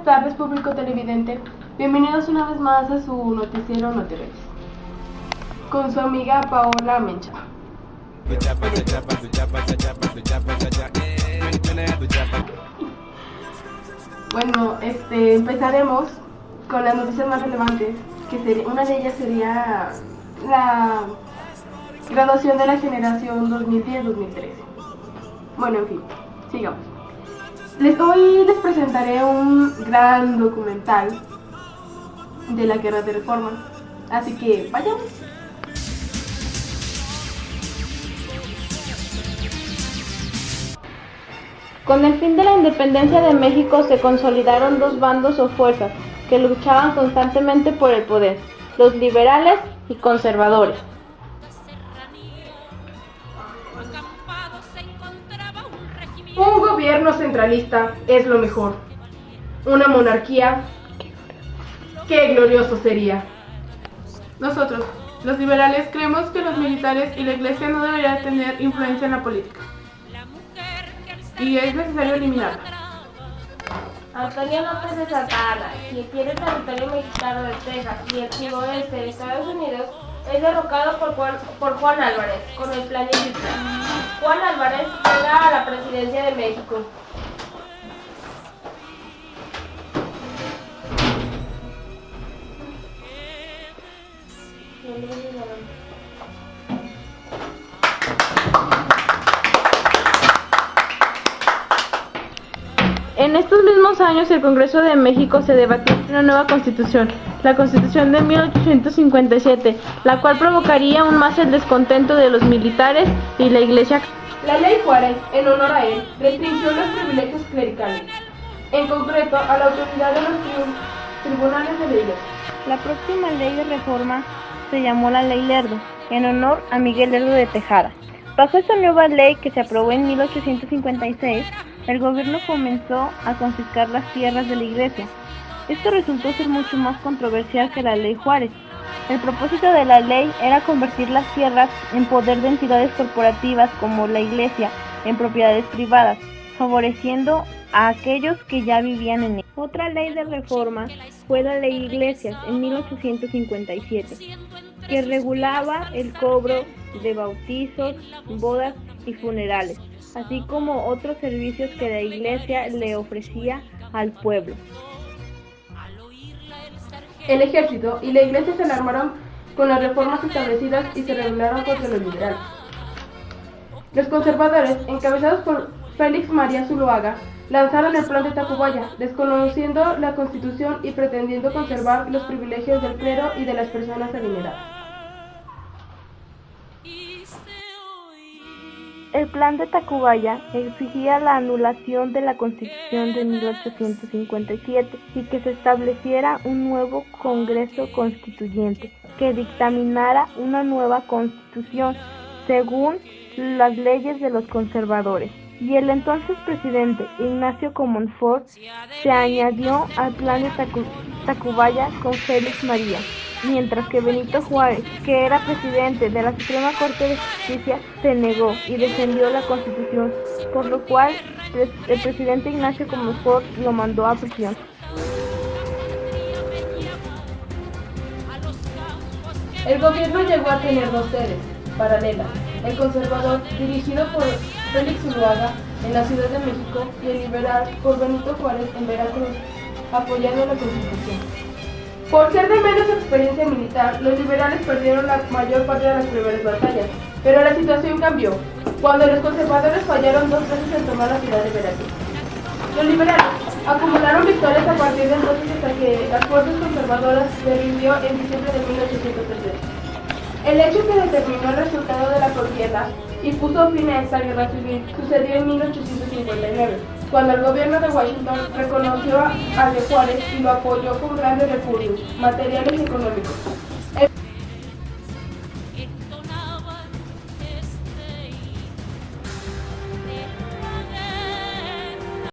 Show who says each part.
Speaker 1: tardes, público televidente. Bienvenidos una vez más a su noticiero NotiRedes, con su amiga Paola Mencha. Bueno, empezaremos con las noticias más relevantes, una de ellas sería la graduación de la generación 2010-2013. Bueno, en fin, sigamos. Hoy les presentaré un gran documental de la Guerra de Reforma, así que vayamos.
Speaker 2: Con el fin de la independencia de México se consolidaron dos bandos o fuerzas que luchaban constantemente por el poder, los liberales y conservadores.
Speaker 1: Un gobierno centralista es lo mejor. Una monarquía, qué glorioso sería. Nosotros, los liberales, creemos que los militares y la iglesia no deberían tener influencia en la política, y es necesario eliminarla.
Speaker 3: Antonio López de Santa Anna, quien quiere el territorio mexicano de Texas y el suroeste de Estados Unidos, es derrocado por Juan Álvarez con el plan industrial. Juan Álvarez llega a la presidencia de México.
Speaker 2: En estos mismos años el Congreso de México se debatió una nueva constitución, la Constitución de 1857, la cual provocaría aún más el descontento de los militares y la Iglesia.
Speaker 1: La Ley Juárez, en honor a él, restringió los privilegios clericales, en concreto a la autoridad de los tribunales de la Iglesia.
Speaker 2: La próxima ley de reforma se llamó la Ley Lerdo, en honor a Miguel Lerdo de Tejada. Bajo esta nueva ley que se aprobó en 1856, el gobierno comenzó a confiscar las tierras de la iglesia. Esto resultó ser mucho más controversial que la Ley Juárez. El propósito de la ley era convertir las tierras en poder de entidades corporativas como la iglesia en propiedades privadas, favoreciendo a aquellos que ya vivían en ella. Otra ley de reforma fue la Ley Iglesias en 1857, que regulaba el cobro de bautizos, bodas y funerales, así como otros servicios que la iglesia le ofrecía al pueblo.
Speaker 1: El ejército y la iglesia se alarmaron con las reformas establecidas y se rebelaron contra los liberales. Los conservadores, encabezados por Félix María Zuloaga, lanzaron el plan de Tacubaya, desconociendo la Constitución y pretendiendo conservar los privilegios del clero y de las personas adineradas.
Speaker 2: El plan de Tacubaya exigía la anulación de la Constitución de 1857 y que se estableciera un nuevo Congreso Constituyente que dictaminara una nueva Constitución según las leyes de los conservadores. Y el entonces presidente Ignacio Comonfort se añadió al plan de Tacubaya con Félix María, mientras que Benito Juárez, que era presidente de la Suprema Corte de Justicia, se negó y defendió la Constitución, por lo cual el presidente Ignacio Comonfort lo mandó a prisión.
Speaker 1: El gobierno llegó a tener dos sedes paralelas: el conservador, dirigido por Félix Zuloaga en la Ciudad de México, y el liberal por Benito Juárez en Veracruz, apoyando la Constitución. Por ser de menos experiencia militar, los liberales perdieron la mayor parte de las primeras batallas, pero la situación cambió cuando los conservadores fallaron dos veces en tomar la ciudad de Veracruz. Los liberales acumularon victorias a partir de entonces hasta que las fuerzas conservadoras se rindió en diciembre de 1870. El hecho que determinó el resultado de la contienda y puso fin a esta guerra civil sucedió en 1859, cuando el gobierno de Washington reconoció a de Juárez y lo apoyó con grandes recursos materiales y económicos.